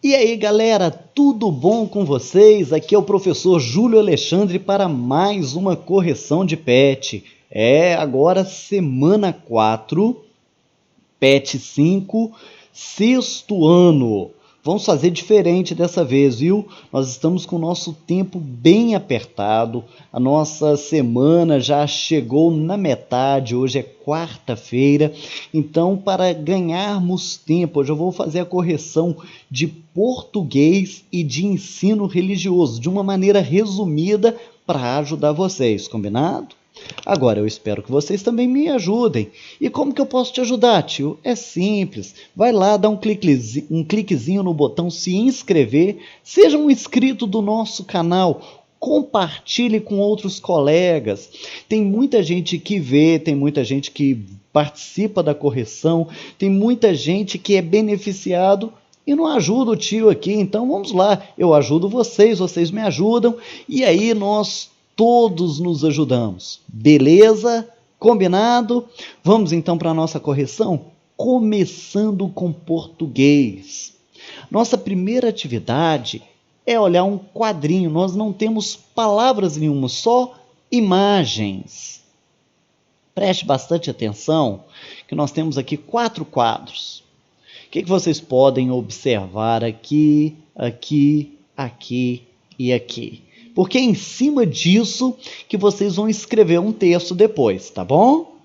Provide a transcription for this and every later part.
E aí galera, tudo bom com vocês? Aqui é o professor Júlio Alexandre para mais uma correção de PET. Agora semana 4, PET 5, sexto ano. Vamos fazer diferente dessa vez, viu? Nós estamos com o nosso tempo bem apertado. A nossa semana já chegou na metade, hoje é quarta-feira. Então, para ganharmos tempo, hoje eu vou fazer a correção de português e de ensino religioso, de uma maneira resumida para ajudar vocês, combinado? Agora, eu espero que vocês também me ajudem. E como que eu posso te ajudar, tio? É simples. Vai lá, dá um cliquezinho no botão se inscrever. Seja um inscrito do nosso canal. Compartilhe com outros colegas. Tem muita gente que vê, tem muita gente que participa da correção, tem muita gente que é beneficiado e não ajuda o tio aqui. Então vamos lá, eu ajudo vocês, vocês me ajudam e aí nós todos nos ajudamos. Beleza? Combinado? Vamos então para a nossa correção? Começando com português. Nossa primeira atividade é olhar um quadrinho. Nós não temos palavras nenhuma, só imagens. Preste bastante atenção, que nós temos aqui 4 quadros. O que vocês podem observar aqui, aqui, aqui e aqui? Porque é em cima disso que vocês vão escrever um texto depois, tá bom?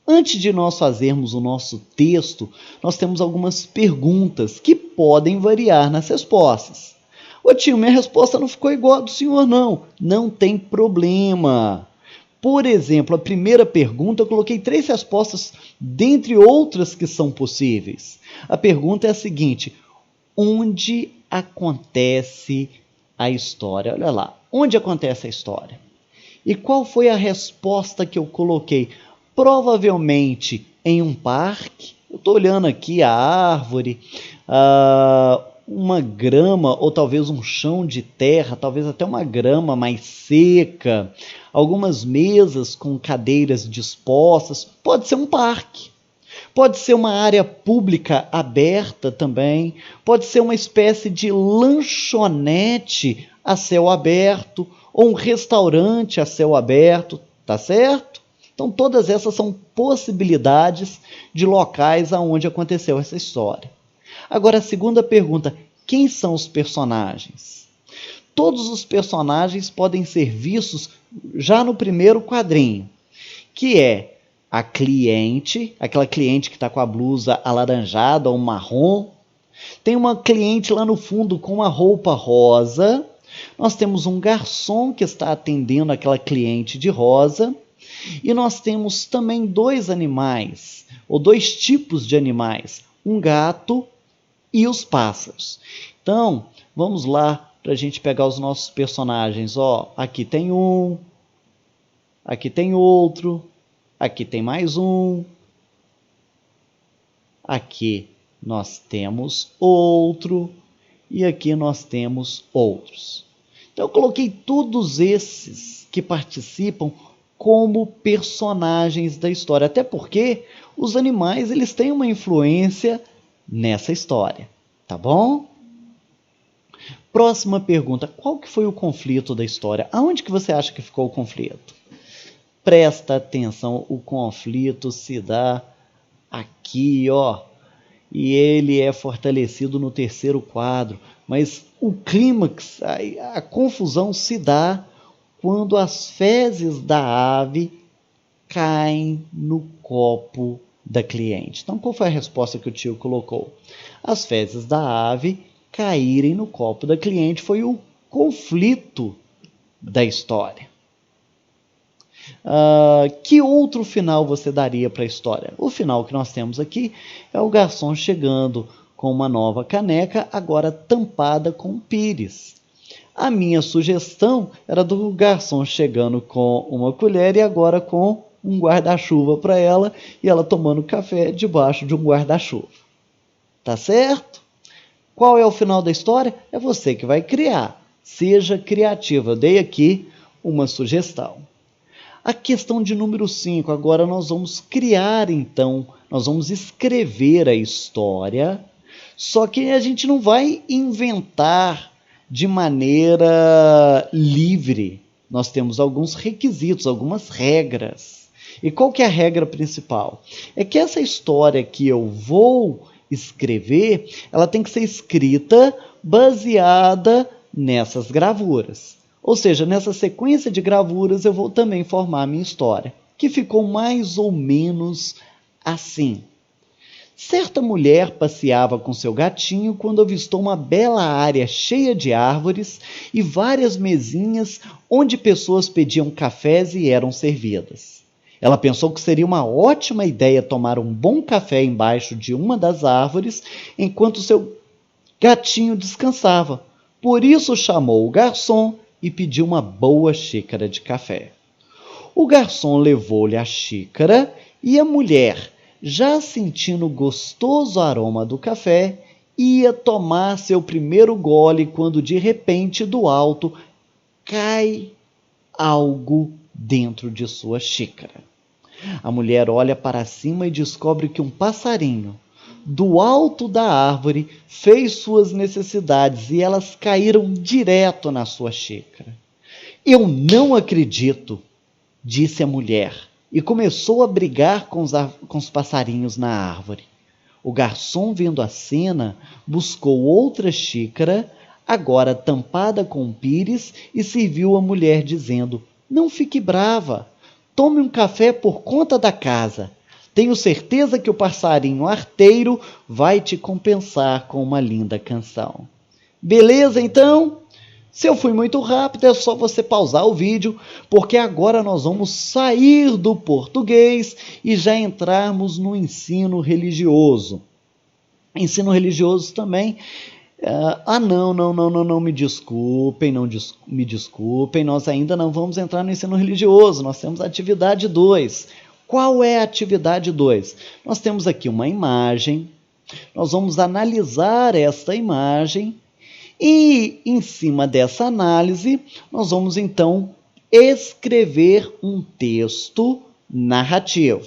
Antes de nós fazermos o nosso texto, nós temos algumas perguntas que podem variar nas respostas. Ô tio, minha resposta não ficou igual a do senhor, não. Não tem problema. Por exemplo, a primeira pergunta, eu coloquei 3 respostas, dentre outras que são possíveis. A pergunta é a seguinte: onde acontece a história? Olha lá, onde acontece a história? E qual foi a resposta que eu coloquei? Provavelmente em um parque. Eu estou olhando aqui a árvore, uma grama ou talvez um chão de terra, talvez até uma grama mais seca, algumas mesas com cadeiras dispostas. Pode ser um parque. Pode ser uma área pública aberta também, pode ser uma espécie de lanchonete a céu aberto, ou um restaurante a céu aberto, tá certo? Então todas essas são possibilidades de locais aonde aconteceu essa história. Agora a segunda pergunta, quem são os personagens? Todos os personagens podem ser vistos já no primeiro quadrinho, que é a cliente, aquela cliente que está com a blusa alaranjada ou marrom. Tem uma cliente lá no fundo com uma roupa rosa. Nós temos um garçom que está atendendo aquela cliente de rosa. E nós temos também 2 animais, ou 2 tipos de animais, um gato e os pássaros. Então, vamos lá para a gente pegar os nossos personagens. Aqui tem um, aqui tem outro. Aqui tem mais um. Aqui nós temos outro. E aqui nós temos outros. Então eu coloquei todos esses que participam como personagens da história. Até porque os animais eles têm uma influência nessa história. Tá bom? Próxima pergunta. Qual que foi o conflito da história? Aonde que você acha que ficou o conflito? Presta atenção, o conflito se dá aqui, e ele é fortalecido no terceiro quadro, mas o clímax, a confusão se dá quando as fezes da ave caem no copo da cliente. Então, qual foi a resposta que o tio colocou? As fezes da ave caírem no copo da cliente foi o conflito da história. Que outro final você daria para a história? O final que nós temos aqui é o garçom chegando com uma nova caneca, agora tampada com pires. A minha sugestão era do garçom chegando com uma colher e agora com um guarda-chuva para ela e ela tomando café debaixo de um guarda-chuva. Tá certo? Qual é o final da história? É você que vai criar. Seja criativa. Eu dei aqui uma sugestão. A questão de número 5, agora nós vamos criar então, nós vamos escrever a história Só que a gente não vai inventar de maneira livre. Nós temos alguns requisitos, algumas regras. E qual que é a regra principal? É que essa história que eu vou escrever, ela tem que ser escrita baseada nessas gravuras. Ou seja, nessa sequência de gravuras eu vou também formar a minha história, que ficou mais ou menos assim. Certa mulher passeava com seu gatinho quando avistou uma bela área cheia de árvores e várias mesinhas onde pessoas pediam cafés e eram servidas. Ela pensou que seria uma ótima ideia tomar um bom café embaixo de uma das árvores enquanto seu gatinho descansava. Por isso chamou o garçom e pediu uma boa xícara de café. O garçom levou-lhe a xícara e a mulher, já sentindo o gostoso aroma do café, ia tomar seu primeiro gole quando de repente do alto cai algo dentro de sua xícara. A mulher olha para cima e descobre que um passarinho, do alto da árvore, fez suas necessidades e elas caíram direto na sua xícara. Eu não acredito, disse a mulher, e começou a brigar com os passarinhos na árvore. O garçom, vendo a cena, buscou outra xícara, agora tampada com pires, e serviu a mulher, dizendo: não fique brava, tome um café por conta da casa. Tenho certeza que o passarinho arteiro vai te compensar com uma linda canção. Beleza, então? Se eu fui muito rápido, é só você pausar o vídeo, porque agora nós vamos sair do português e já entrarmos no ensino religioso. Ensino religioso também. Não, me desculpem, me desculpem, nós ainda não vamos entrar no ensino religioso, nós temos a atividade 2. Qual é a atividade 2? Nós temos aqui uma imagem, nós vamos analisar esta imagem e, em cima dessa análise, nós vamos então escrever um texto narrativo.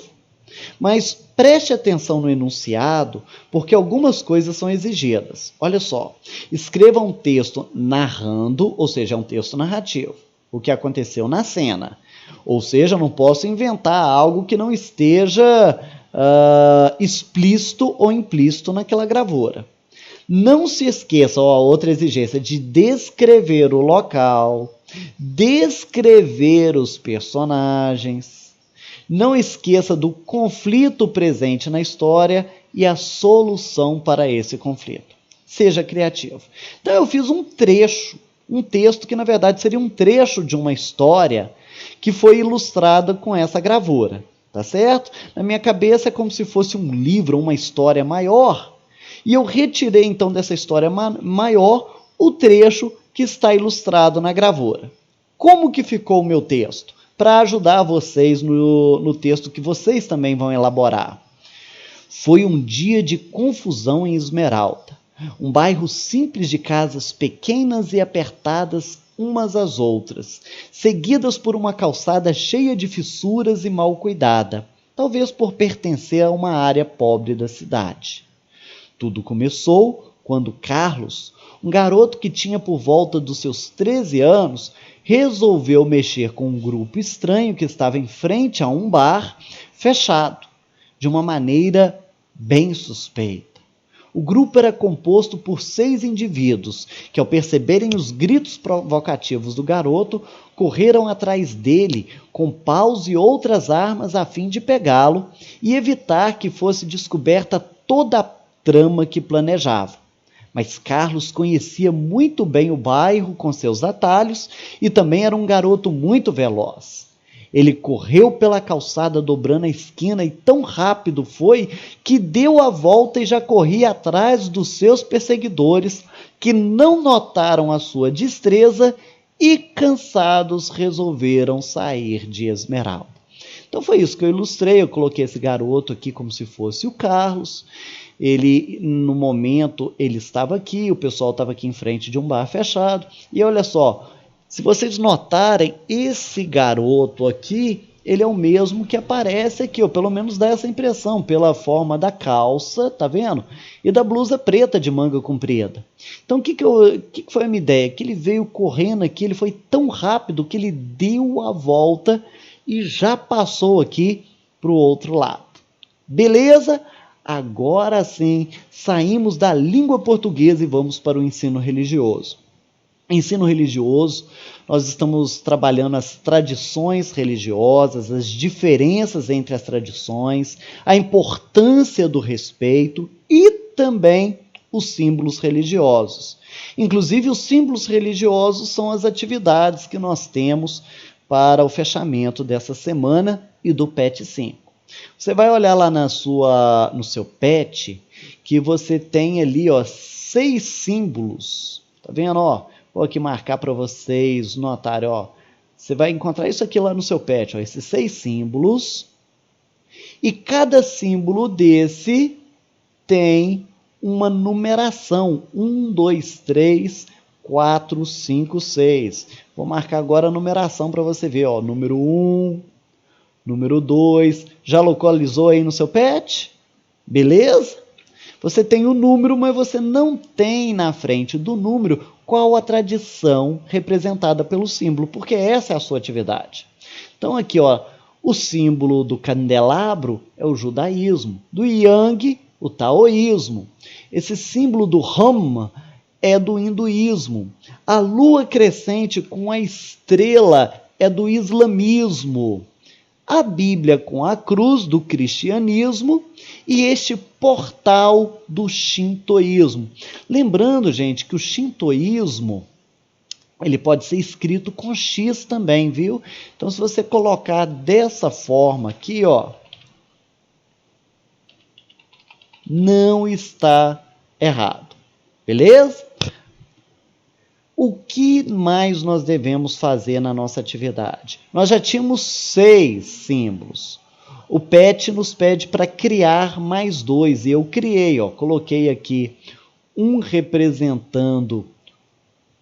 Mas preste atenção no enunciado, porque algumas coisas são exigidas. Olha só, escreva um texto narrando, ou seja, um texto narrativo, o que aconteceu na cena. Ou seja, eu não posso inventar algo que não esteja explícito ou implícito naquela gravura. Não se esqueça, outra exigência, de descrever o local, descrever os personagens. Não esqueça do conflito presente na história e a solução para esse conflito. Seja criativo. Então eu fiz um trecho, um texto que na verdade seria um trecho de uma história que foi ilustrada com essa gravura, tá certo? Na minha cabeça é como se fosse um livro, uma história maior, e eu retirei então dessa história maior o trecho que está ilustrado na gravura. Como que ficou o meu texto? Para ajudar vocês no texto que vocês também vão elaborar. Foi um dia de confusão em Esmeralda, um bairro simples de casas pequenas e apertadas umas às outras, seguidas por uma calçada cheia de fissuras e mal cuidada, talvez por pertencer a uma área pobre da cidade. Tudo começou quando Carlos, um garoto que tinha por volta dos seus 13 anos, resolveu mexer com um grupo estranho que estava em frente a um bar fechado, de uma maneira bem suspeita. O grupo era composto por 6 indivíduos que, ao perceberem os gritos provocativos do garoto, correram atrás dele com paus e outras armas a fim de pegá-lo e evitar que fosse descoberta toda a trama que planejava. Mas Carlos conhecia muito bem o bairro com seus atalhos e também era um garoto muito veloz. Ele correu pela calçada dobrando a esquina e tão rápido foi que deu a volta e já corria atrás dos seus perseguidores, que não notaram a sua destreza e, cansados, resolveram sair de Esmeralda. Então foi isso que eu ilustrei, eu coloquei esse garoto aqui como se fosse o Carlos. Ele, no momento, ele estava aqui, o pessoal estava aqui em frente de um bar fechado, e olha só, se vocês notarem, esse garoto aqui, ele é o mesmo que aparece aqui, ou pelo menos dá essa impressão, pela forma da calça, tá vendo? E da blusa preta de manga comprida. Então, o que foi a minha ideia? Que ele veio correndo aqui, ele foi tão rápido que ele deu a volta e já passou aqui para o outro lado. Beleza? Agora sim, saímos da língua portuguesa e vamos para o ensino religioso. Ensino religioso, nós estamos trabalhando as tradições religiosas, as diferenças entre as tradições, a importância do respeito e também os símbolos religiosos. Inclusive, os símbolos religiosos são as atividades que nós temos para o fechamento dessa semana e do PET 5. Você vai olhar lá no seu PET que você tem ali 6 símbolos. Tá vendo? Vou aqui marcar para vocês notarem. Você vai encontrar isso aqui lá no seu PET, esses 6 símbolos. E cada símbolo desse tem uma numeração. 1, 2, 3, 4, 5, 6. Vou marcar agora a numeração para você ver. Número 1, número 2. Já localizou aí no seu PET? Beleza? Você tem o número, mas você não tem na frente do número qual a tradição representada pelo símbolo, porque essa é a sua atividade. Então aqui, o símbolo do candelabro é o judaísmo, do yang, o taoísmo. Esse símbolo do Ram é do hinduísmo. A lua crescente com a estrela é do islamismo. A Bíblia com a cruz do cristianismo e este portal do shintoísmo. Lembrando, gente, que o shintoísmo ele pode ser escrito com X também, viu? Então, se você colocar dessa forma aqui, não está errado. Beleza? O que mais nós devemos fazer na nossa atividade? Nós já tínhamos 6 símbolos. O PET nos pede para criar mais 2. E eu criei, coloquei aqui um representando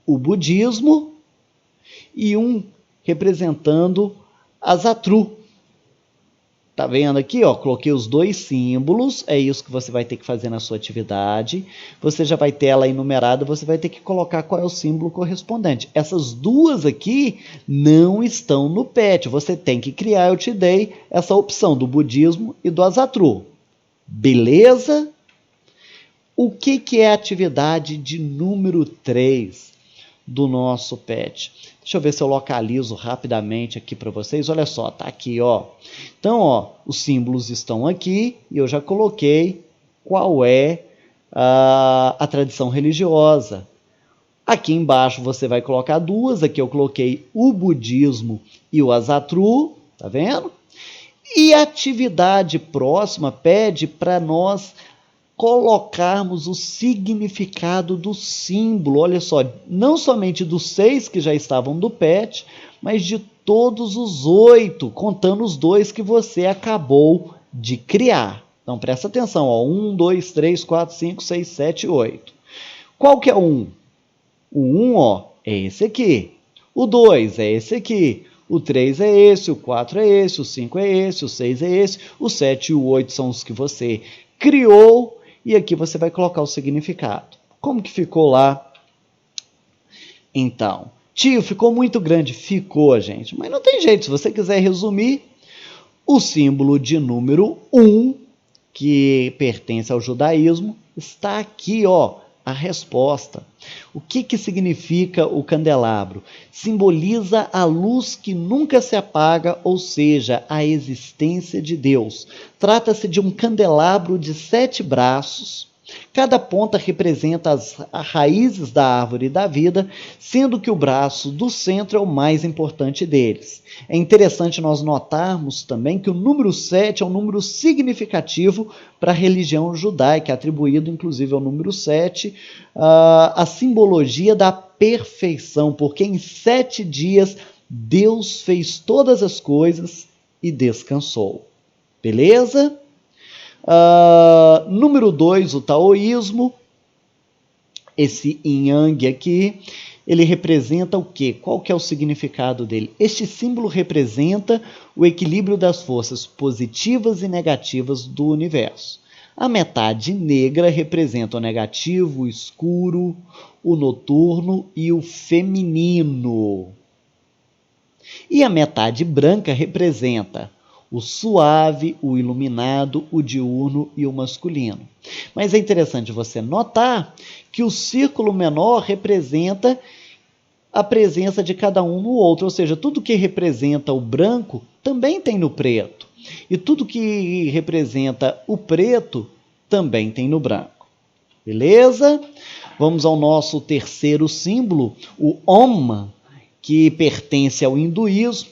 o budismo e um representando a Zatru. Tá vendo aqui, coloquei os 2 símbolos, é isso que você vai ter que fazer na sua atividade. Você já vai ter ela enumerada, você vai ter que colocar qual é o símbolo correspondente. Essas 2 aqui não estão no PET, você tem que criar, eu te dei essa opção do budismo e do Azatru. Beleza? O que é a atividade de número 3 do nosso PET? Deixa eu ver se eu localizo rapidamente aqui para vocês. Olha só, tá aqui, Então, os símbolos estão aqui e eu já coloquei qual é a tradição religiosa. Aqui embaixo você vai colocar 2. Aqui eu coloquei o budismo e o Azatru, tá vendo? E a atividade próxima pede para nós colocarmos o significado do símbolo, olha só, não somente dos 6 que já estavam do PET, mas de todos os 8, contando os 2 que você acabou de criar. Então presta atenção, 1, 2, 3, 4, 5, 6, 7, 8. Qual que é o 1? O 1, é esse aqui. O 2 é esse aqui. O 3 é esse, o 4 é esse, o 5 é esse, o 6 é esse, o 7 e o 8 são os que você criou. E aqui você vai colocar o significado. Como que ficou lá? Então, tio, ficou muito grande. Ficou, gente. Mas não tem jeito. Se você quiser resumir, o símbolo de número 1, que pertence ao judaísmo, está aqui, a resposta. O que significa o candelabro? Simboliza a luz que nunca se apaga, ou seja, a existência de Deus. Trata-se de um candelabro de 7 braços. Cada ponta representa as raízes da árvore da vida, sendo que o braço do centro é o mais importante deles. É interessante nós notarmos também que o número 7 é um número significativo para a religião judaica, atribuído inclusive ao número 7, a simbologia da perfeição, porque em 7 dias Deus fez todas as coisas e descansou. Beleza? Número 2, o taoísmo, esse yin yang aqui, ele representa o quê? Qual que é o significado dele? Este símbolo representa o equilíbrio das forças positivas e negativas do universo. A metade negra representa o negativo, o escuro, o noturno e o feminino. E a metade branca representa o suave, o iluminado, o diurno e o masculino. Mas é interessante você notar que o círculo menor representa a presença de cada um no outro, ou seja, tudo que representa o branco também tem no preto, e tudo que representa o preto também tem no branco. Beleza? Vamos ao nosso terceiro símbolo, o Om, que pertence ao hinduísmo,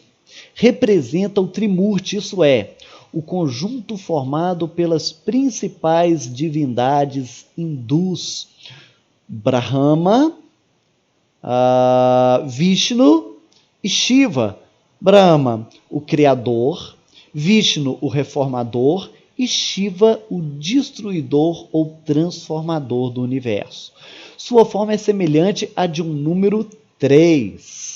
representa o Trimurti, isso é, o conjunto formado pelas principais divindades hindus, Brahma, Vishnu e Shiva. Brahma, o criador, Vishnu, o reformador, e Shiva, o destruidor ou transformador do universo. Sua forma é semelhante à de um número 3.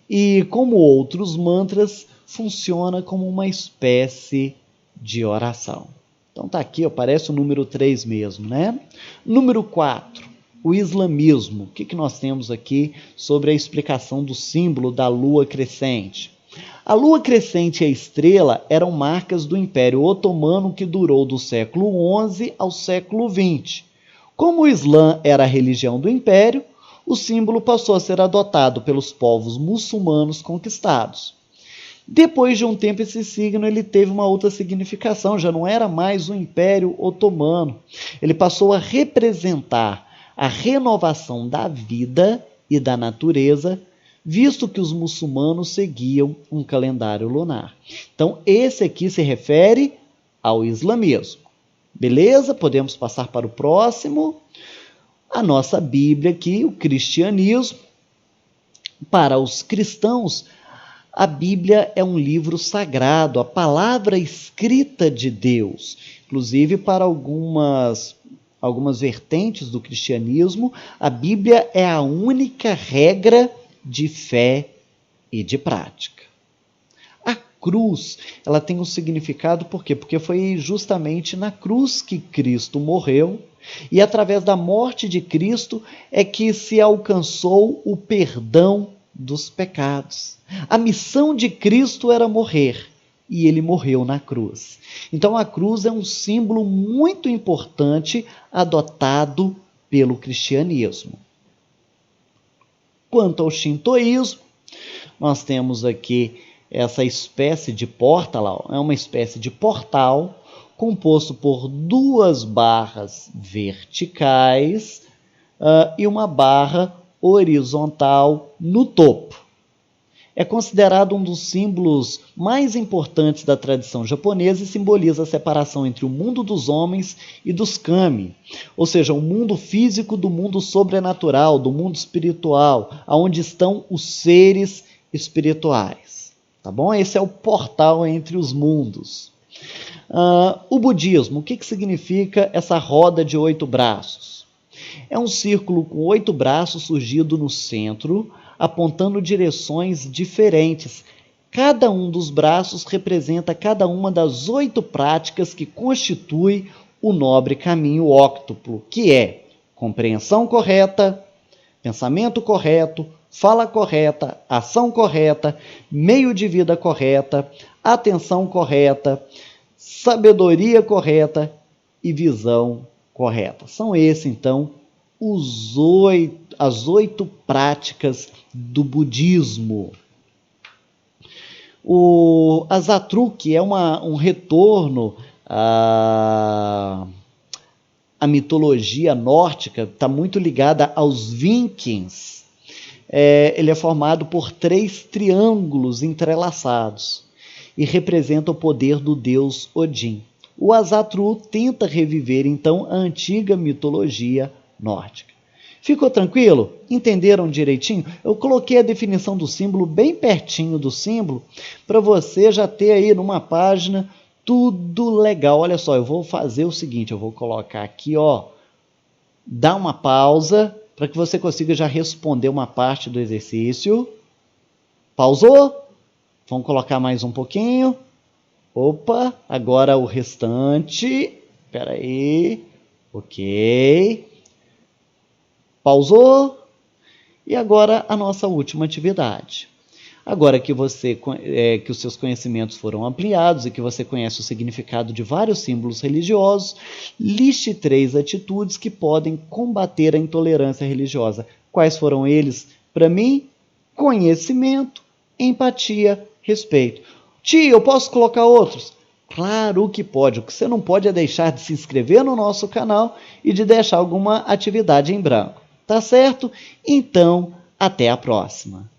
E, como outros mantras, funciona como uma espécie de oração. Então tá aqui, ó, parece o número 3 mesmo, né? Número 4, o islamismo. O que nós temos aqui sobre a explicação do símbolo da lua crescente? A lua crescente e a estrela eram marcas do Império Otomano que durou do século XI ao século XX. Como o Islã era a religião do Império, o símbolo passou a ser adotado pelos povos muçulmanos conquistados. Depois de um tempo, esse signo ele teve uma outra significação, já não era mais o Império Otomano. Ele passou a representar a renovação da vida e da natureza, visto que os muçulmanos seguiam um calendário lunar. Então, esse aqui se refere ao islamismo. Beleza? Podemos passar para o próximo. A nossa Bíblia aqui, o cristianismo. Para os cristãos, a Bíblia é um livro sagrado, a palavra escrita de Deus. Inclusive, para algumas vertentes do cristianismo, a Bíblia é a única regra de fé e de prática. A cruz, ela tem um significado, por quê? Porque foi justamente na cruz que Cristo morreu, e através da morte de Cristo é que se alcançou o perdão dos pecados. A missão de Cristo era morrer, e ele morreu na cruz. Então a cruz é um símbolo muito importante adotado pelo cristianismo. Quanto ao shintoísmo, nós temos aqui essa espécie de porta, é uma espécie de portal composto por duas barras verticais e uma barra horizontal no topo. É considerado um dos símbolos mais importantes da tradição japonesa e simboliza a separação entre o mundo dos homens e dos kami, ou seja, o mundo físico do mundo sobrenatural, do mundo espiritual, onde estão os seres espirituais. Tá bom? Esse é o portal entre os mundos. O budismo, o que significa essa roda de 8 braços? É um círculo com 8 braços surgido no centro, apontando direções diferentes. Cada um dos braços representa cada uma das 8 práticas que constitui o nobre caminho óctuplo, que é compreensão correta, pensamento correto, fala correta, ação correta, meio de vida correta, atenção correta, sabedoria correta e visão correta. São esses, então, as 8 práticas do budismo. O Azatruk é um retorno à mitologia nórdica, está muito ligada aos vikings. Ele é formado por 3 triângulos entrelaçados e representa o poder do deus Odin. O Azatru tenta reviver, então, a antiga mitologia nórdica. Ficou tranquilo? Entenderam direitinho? Eu coloquei a definição do símbolo bem pertinho do símbolo, para você já ter aí numa página tudo legal. Olha só, eu vou fazer o seguinte, eu vou colocar aqui, ó, dá uma pausa para que você consiga já responder uma parte do exercício. Pausou? Vamos colocar mais um pouquinho. Opa, agora o restante. Espera aí. Ok. Pausou. E agora a nossa última atividade. Agora que que os seus conhecimentos foram ampliados e que você conhece o significado de vários símbolos religiosos, liste 3 atitudes que podem combater a intolerância religiosa. Quais foram eles? Para mim, conhecimento, empatia, respeito. Tia, eu posso colocar outros? Claro que pode. O que você não pode é deixar de se inscrever no nosso canal e de deixar alguma atividade em branco. Tá certo? Então, até a próxima.